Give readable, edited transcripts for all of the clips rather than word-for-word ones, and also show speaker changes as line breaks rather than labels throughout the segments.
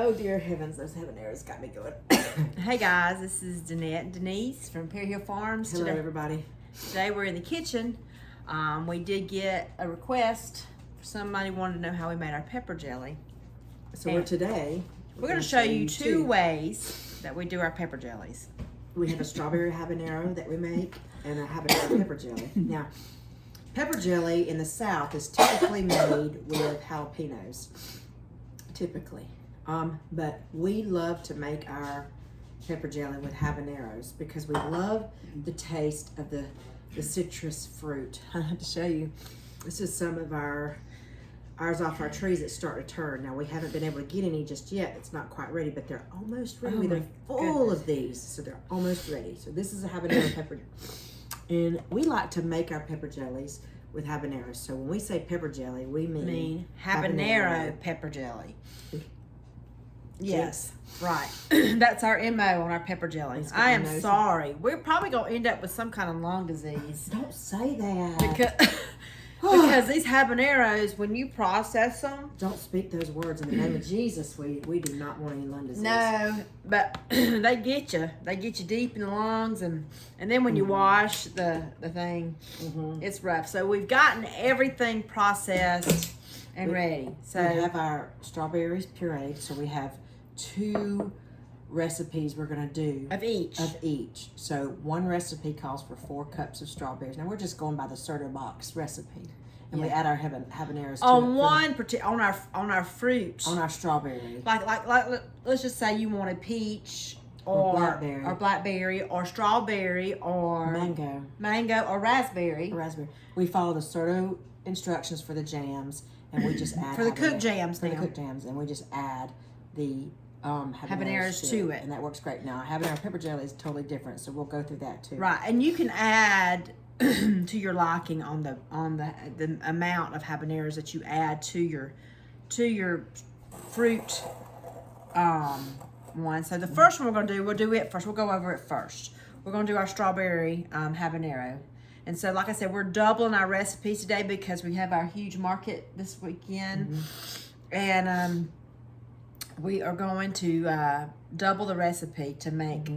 Oh dear heavens, those habaneros got me going.
Hey guys, this is Deannette and Denise from Perry Hill Farms.
Hello everybody.
Today we're in the kitchen. We did get a request. Somebody wanted to know how we made our pepper jelly.
So
And
today
we're going to show you two ways that we do our pepper jellies.
We have a strawberry habanero that we make and a habanero pepper jelly. Now, pepper jelly in the South is typically made with jalapenos. Typically. But we love to make our pepper jelly with habaneros because we love the taste of the citrus fruit. I have to show you. This is some of ours off our trees that start to turn. Now we haven't been able to get any just yet. It's not quite ready, but they're almost ready. They're full of these, so they're almost ready. So this is a habanero pepper, and we like to make our pepper jellies with habaneros. So when we say pepper jelly, we mean
habanero pepper jelly. Yes, right. That's our MO on our pepper jellies. I am sorry. We're probably going to end up with some kind of lung disease.
Don't say that.
Because these habaneros, when you process them...
Don't speak those words in the name of Jesus. We do not want any lung disease.
No, but they get you. They get you deep in the lungs, and then when you wash the thing, it's rough. So we've gotten everything processed and ready. So
we have our strawberries pureed. So we have 2 recipes we're going to do
of each.
So one recipe calls for 4 cups of strawberries. Now we're just going by the starter box recipe, and we add our habaneros to
on our fruit,
on our strawberry.
Like let's just say you want a peach or blackberry or strawberry or mango or raspberry.
We follow the starter instructions for the jams, and we just add
for the cooked jams,
and we just add the habaneros to it, and that works great. Now, habanero pepper jelly is totally different, so we'll go through that too.
Right, and you can add to your liking on the amount of habaneros that you add to your fruit one. So the first one we'll do it first. We'll go over it first. We're gonna do our strawberry habanero. And so, like I said, we're doubling our recipes today because we have our huge market this weekend, and we are going to double the recipe to make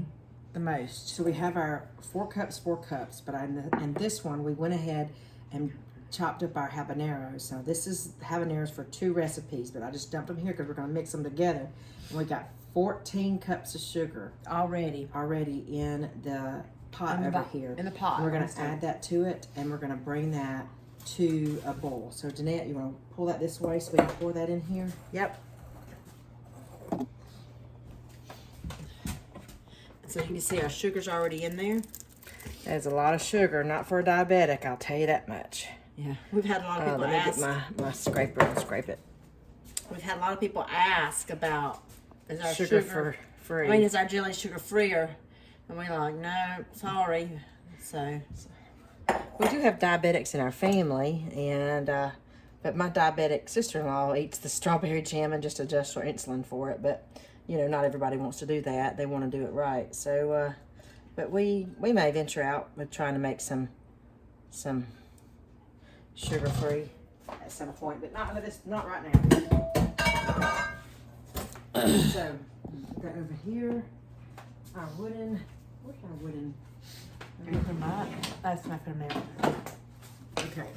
the most.
So we have our 4 cups, but in this one, we went ahead and chopped up our habaneros. So this is habaneros for 2 recipes, but I just dumped them here because we're going to mix them together. And we got 14 cups of sugar already in the pot over here.
In the pot.
And we're going to add that to it, and we're going to bring that to a bowl. So Deannette, you want to pull that this way so we can pour that in here?
Yep. So you can see our sugar's already in there.
That's a lot of sugar, not for a diabetic, I'll tell you that much.
Yeah, we've had a lot of people ask.
Let me get my scraper and scrape it.
We've had a lot of people ask about, is our
sugar free?
I mean, is our jelly sugar free? And we're like, no, sorry. So
we do have diabetics in our family, and but my diabetic sister-in-law eats the strawberry jam and just adjusts her insulin for it. But you know, not everybody wants to do that. They want to do it right. So, but we may venture out with trying to make some sugar-free at some point, but not right now. So, that over here, our wooden. Where's our wooden?
That's not going to
Okay.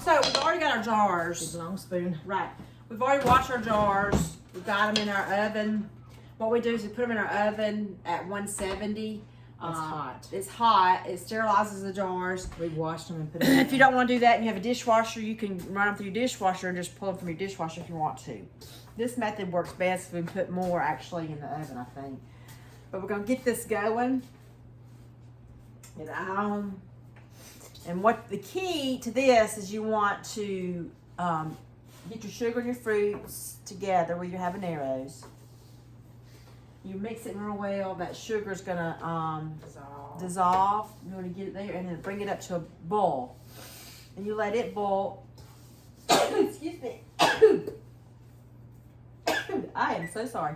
So we've already got our jars.
Big long spoon.
Right. We've already washed our jars. We've got them in our oven. What we do is we put them in our oven at 170.
It's hot.
It's hot. It sterilizes the jars.
We washed them and put them in.
If you don't want to do that and you have a dishwasher, you can run them through your dishwasher and just pull them from your dishwasher if you want to. This method works best if we put more actually in the oven, I think. But we're going to get this going. Get it on. And what the key to this is you want to get your sugar and your fruits together with your habaneros. You mix it real well. That sugar's gonna dissolve. You want to get it there and then bring it up to a boil. And you let it boil. Excuse me. I am so sorry.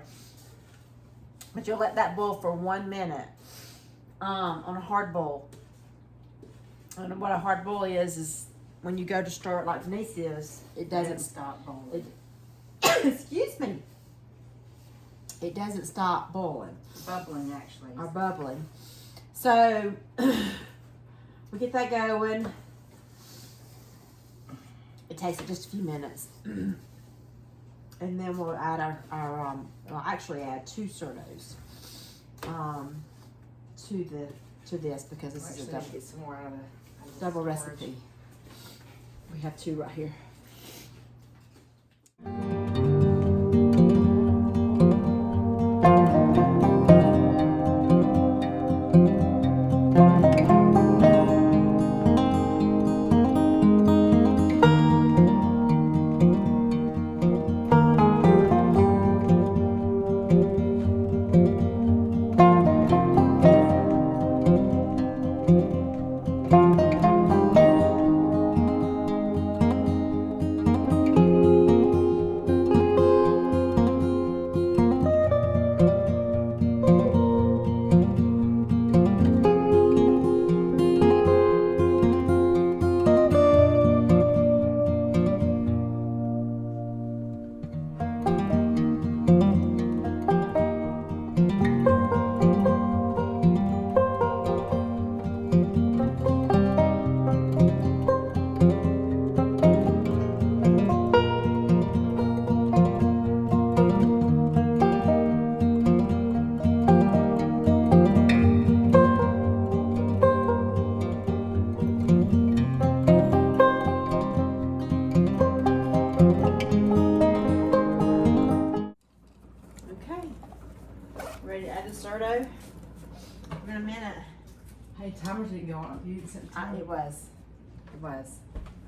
But you'll let that boil for 1 minute on a hard boil. And what a hard boil is when you go to stir it like Denise is, it doesn't
stop boiling.
Excuse me. it doesn't stop boiling.
Bubbling, actually.
Or bubbling. So we get that going. It takes just a few minutes. And then we'll add our we'll actually add 2 Certos to this because this is a double,
get some more out of
double recipe. We have 2 right here. Ready to add the Certo? In a minute.
Hey, timers didn't go on. You didn't set the timer.
It was.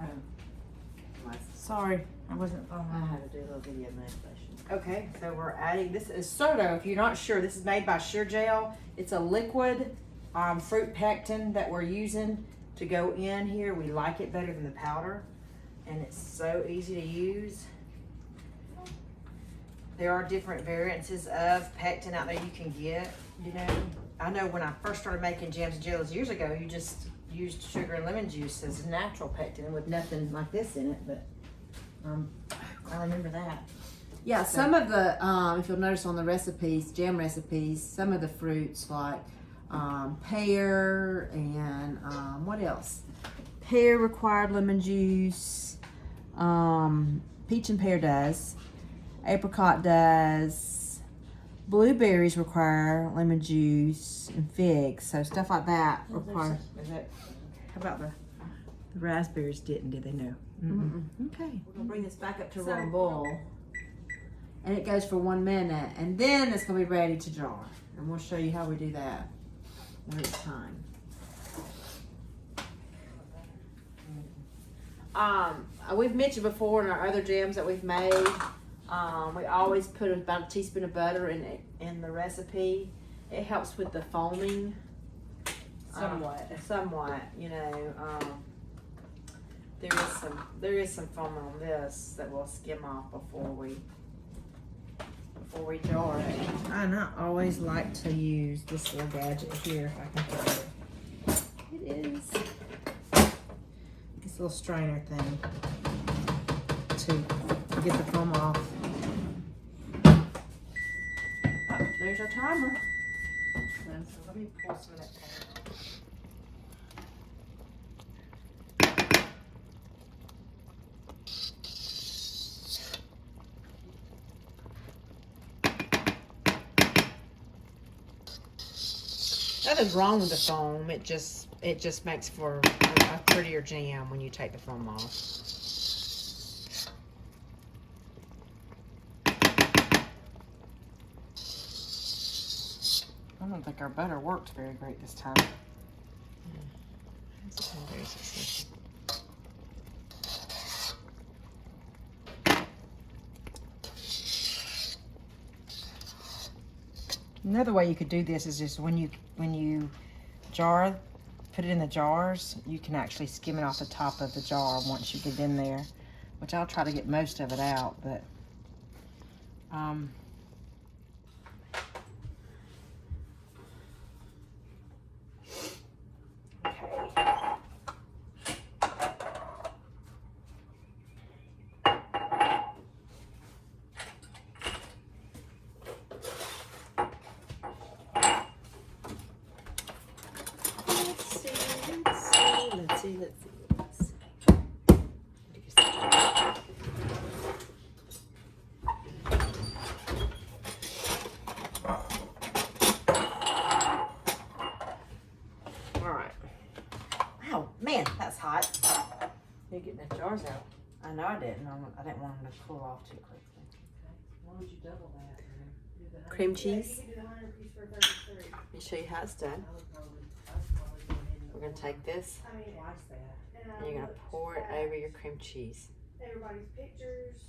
Oh.
It was.
Sorry, I wasn't
I
following.
had to do a little video manipulation. Okay, so we're adding, this is Certo. If you're not sure, this is made by Sure Gel. It's a liquid fruit pectin that we're using to go in here. We like it better than the powder, and it's so easy to use. There are different variances of pectin out there you can get, you know. I know when I first started making jams and jellies years ago, you just used sugar and lemon juice as natural pectin with nothing like this in it, but I remember that. Yeah, some of the, if you'll notice on the recipes, jam recipes, some of the fruits like pear and what else? Pear required lemon juice, peach and pear does. Apricot does. Blueberries require lemon juice and figs, so stuff like that requires.
How about the raspberries did they? No.
Okay. We're gonna bring this back up to roll boil, and it goes for 1 minute, and then it's gonna be ready to jar, and we'll show you how we do that when it's time. We've mentioned before in our other jams that we've made. We always put about a teaspoon of butter in the recipe. It helps with the foaming. Somewhat, you know. There is some foam on this that we'll skim off before we jar it. I not always like to use this little gadget here if I can get it. It is this little strainer thing to get the foam off. Oh, there's our timer.
So let me pour some of that timer.
Nothing's wrong with the foam. It just makes for a prettier jam when you take the foam off.
I don't think our butter worked very great this time. Another way you could do this is just when you jar, put it in the jars, you can actually skim it off the top of the jar once you get in there, which I'll try to get most of it out, but
jars out. I know I didn't. I didn't want them to cool off too quickly.
Why would you double that?
Cream cheese. Let me show you how it's done. We're going to take this
Twice that.
and you're going to pour it over your cream cheese.
Everybody's pictures.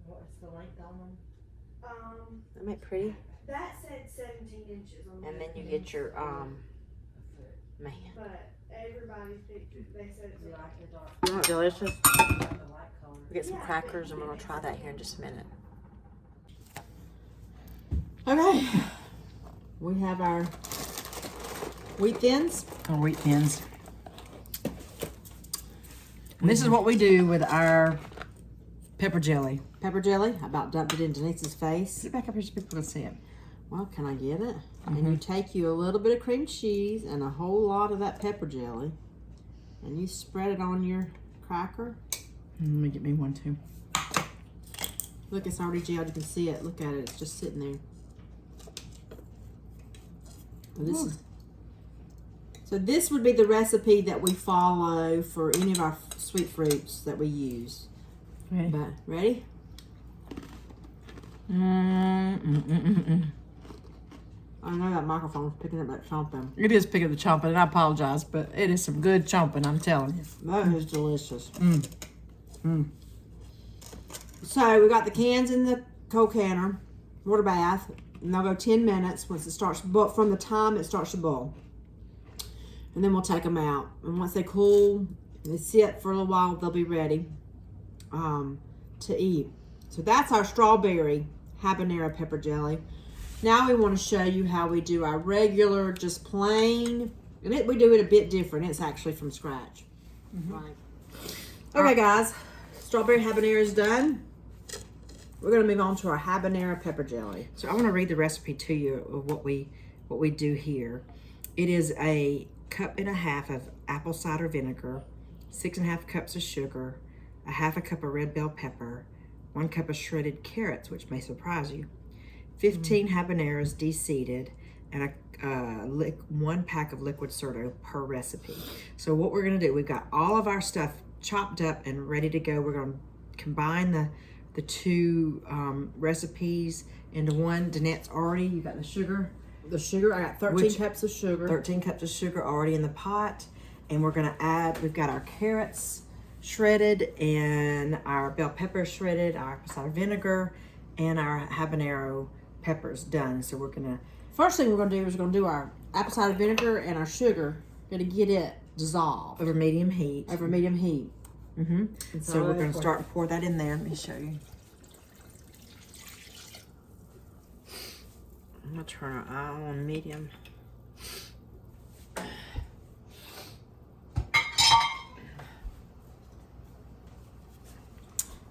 What's the length on them?
Isn't that pretty?
That said 17 inches on
And
it,
then you get your, man.
but everybody's pictures, they said it's
Do you like the dark?
You want it delicious?
I like the light color.
We get some
Yeah,
crackers and we're going to try that here in just a minute.
Okay. We have our wheat thins.
Or wheat thins. And this is what we do with our pepper jelly.
Pepper jelly. I about dumped it in Denise's face.
Sit back up here so people can see it.
Well, can I get it? And you take you a little bit of cream cheese and a whole lot of that pepper jelly. And you spread it on your cracker.
Let me get me one too.
Look, it's already gelled. You can see it. Look at it. It's just sitting there. So this would be the recipe that we follow for any of our sweet fruits that we use.
Ready?
But ready? I know that microphone's picking up that chomping.
It is picking up the chomping, and I apologize, but it is some good chomping, I'm telling you.
That is delicious. So we got the cans in the cold canner, water bath, and they'll go 10 minutes once it starts, but from the time it starts to boil. And then we'll take them out. And once they cool, they sit for a little while, they'll be ready to eat. So that's our strawberry habanero pepper jelly. Now we want to show you how we do our regular, just plain, and we do it a bit different. It's actually from scratch. Right. Okay, guys, strawberry habanero is done. We're gonna move on to our habanero pepper jelly.
So I want to read the recipe to you of what we do here. It is a 1.5 cups of apple cider vinegar, 6.5 cups of sugar, 1/2 cup of red bell pepper, 1 cup of shredded carrots, which may surprise you, 15 habaneros de-seeded, and 1 pack of liquid soda per recipe. So what we're gonna do, we've got all of our stuff chopped up and ready to go. We're gonna combine the two recipes into one. Danette's already, you got the sugar.
The sugar, I got 13 cups of sugar.
13 cups of sugar already in the pot. And we're gonna add, we've got our carrots shredded and our bell pepper shredded, our apple cider vinegar, and our habanero peppers done. So we're gonna,
First thing we're gonna do is we're gonna do our apple cider vinegar and our sugar. Gonna get it dissolved
over medium heat.
over medium heat.
So we're gonna start to pour that in there. Let me show you. I'm gonna turn our eye on medium.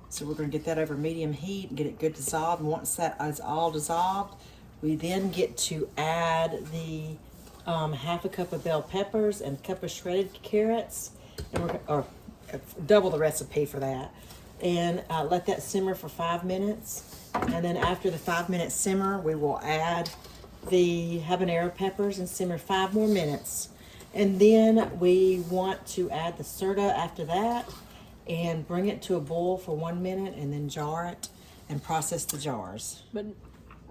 So we're gonna get that over medium heat and get it good dissolved. And once that is all dissolved, we then get to add the 1/2 cup of bell peppers and a cup of shredded carrots, and or double the recipe for that, and let that simmer for 5 minutes. And then after the 5-minute simmer, we will add the habanero peppers and simmer 5 more minutes. And then we want to add the soda after that and bring it to a boil for 1 minute and then jar it and process the jars.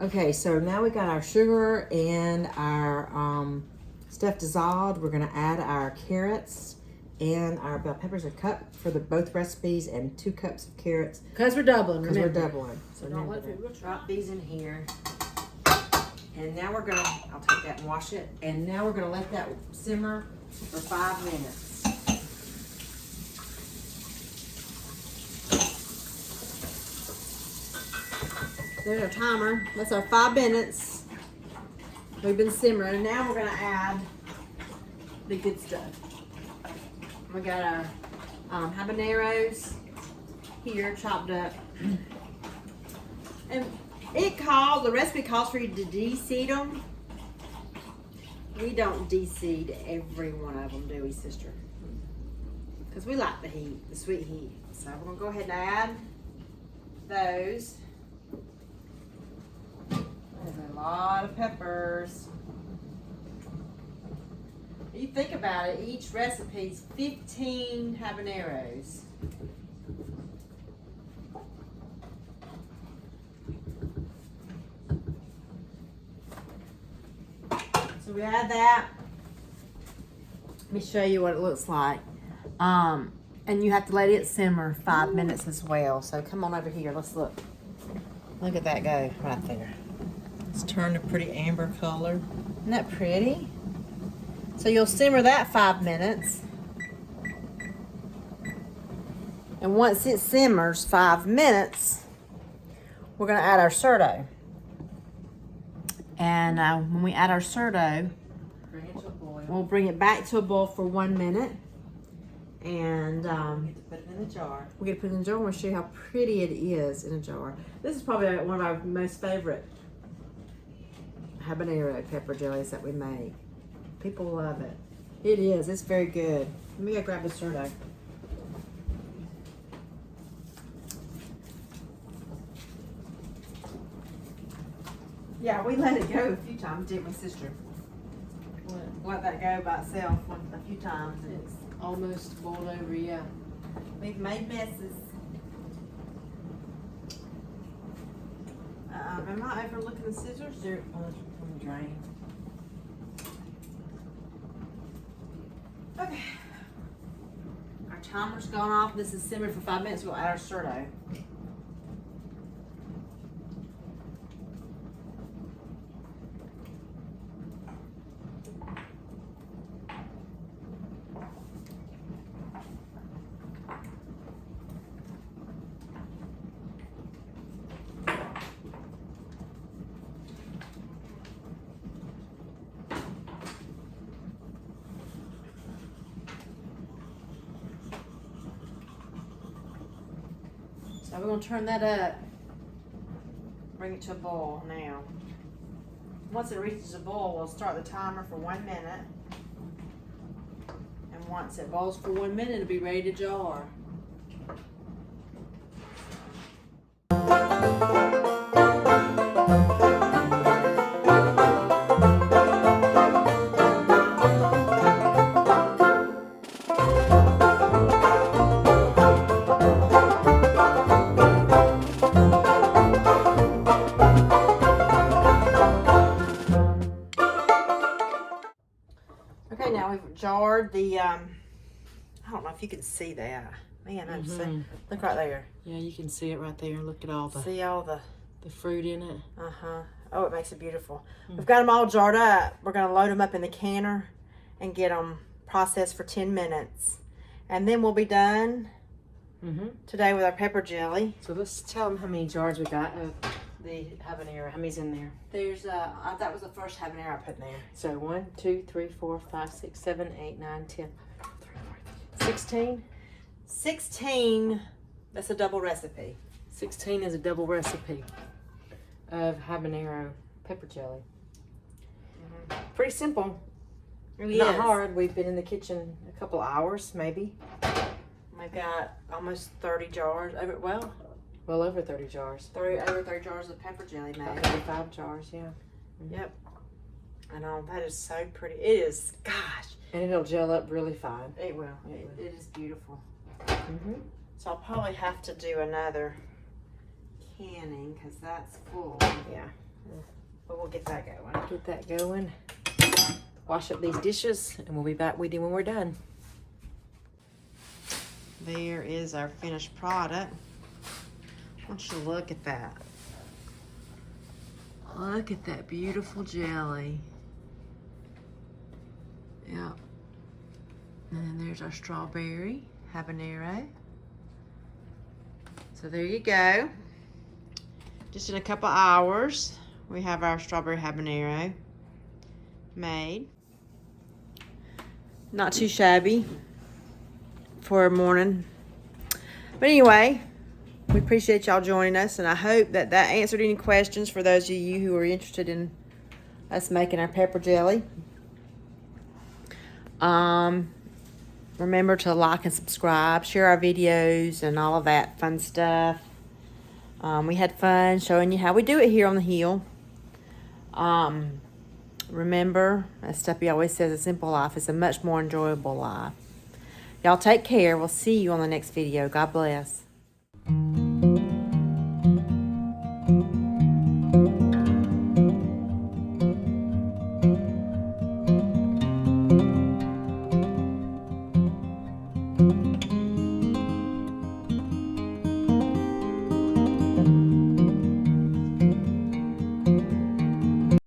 Okay, so now we got our sugar and our stuff dissolved. We're gonna add our carrots and our bell peppers, a cup for both recipes, and 2 cups of carrots.
Because we're doubling,
Because we're
remember.
doubling. So
Don't
now
let
we're
it-
gonna drop these in here. And now we're gonna, I'll take that and wash it. And now we're gonna let that simmer for 5 minutes.
There's our timer. That's our 5 minutes. We've been simmering, and now we're gonna add the good stuff. We got our habaneros here chopped up, and the recipe calls for you to de-seed them. We don't de-seed every one of them, do we, sister? Because we like the heat, the sweet heat. So we're gonna go ahead and add those. There's a lot of peppers. You think about it, each recipe's 15 habaneros.
So we add that. Let me show you what it looks like. And you have to let it simmer 5 minutes as well. So come on over here. Let's look. Look at that go right there.
It's turned a pretty amber color.
Isn't that pretty? So you'll simmer that 5 minutes. And once it simmers 5 minutes, we're going to add our surdo. And when we add our surdo,
Bring it to a boil.
we'll bring it back to a boil for 1 minute. And
Get to put it in the jar.
we're going to put it in a jar and we'll show you how pretty it is in a jar. This is probably one of our most favorite habanero pepper jellies that we make. People love it. It is. It's very good. Let me go grab the surdo. Yeah, we let it go a few times, didn't we, sister? We let that go by itself a few times. And it's
Almost boiled over, yeah.
we've made messes. Am I overlooking the scissors?
They're on the drain.
Okay. Our timer's gone off. This is simmered for 5 minutes. We'll add our surdo. So we're going to turn that up. Bring it to a boil now. Once it reaches a boil, we'll start the timer for 1 minute. And once it boils for 1 minute, it'll be ready to jar. Okay, now we've jarred the, I don't know if you can see that. Man, I just see. Look right there.
Yeah, you can see it right there. Look at all
See all the,
fruit in it.
uh-huh. Oh, it makes it beautiful. We've got them all jarred up. We're going to load them up in the canner and get them processed for 10 minutes. And then we'll be done today with our pepper jelly.
So let's tell them how many jars we got of the habanero. How many's in there?
There's, that was the first habanero I put in there.
So 1, 2, 3, 4, 5, 6, 7, 8, 9, 10, 16.
16, that's a double recipe.
16 is a double recipe of habanero pepper jelly. Pretty simple.
It
Not
is.
hard. We've been in the kitchen a couple hours, maybe.
We've got almost 30 jars. Well,
Well over 30 jars.
over 30 jars of pepper jelly
About
made.
35 jars, yeah.
Yep. I know, that is so pretty. It is, gosh.
And it'll gel up really fine.
It will. It is beautiful.
Mm-hmm.
So I'll probably have to do another canning because that's full.
Yeah.
But we'll get that going.
Get that going. Wash up these dishes, and we'll be back with you when we're done.
There is our finished product. I want you to look at that. Look at that beautiful jelly. Yep. And then there's our strawberry habanero. So there you go. Just in a couple hours, we have our strawberry habanero made. Not too shabby for a morning. But anyway, we appreciate y'all joining us, and I hope that that answered any questions for those of you who are interested in us making our pepper jelly. Remember to like and subscribe, share our videos and all of that fun stuff. We had fun showing you how we do it here on the hill. Remember, as Steffi always says, a simple life is a much more enjoyable life. Y'all take care. We'll see you on the next video. God bless.
Bye.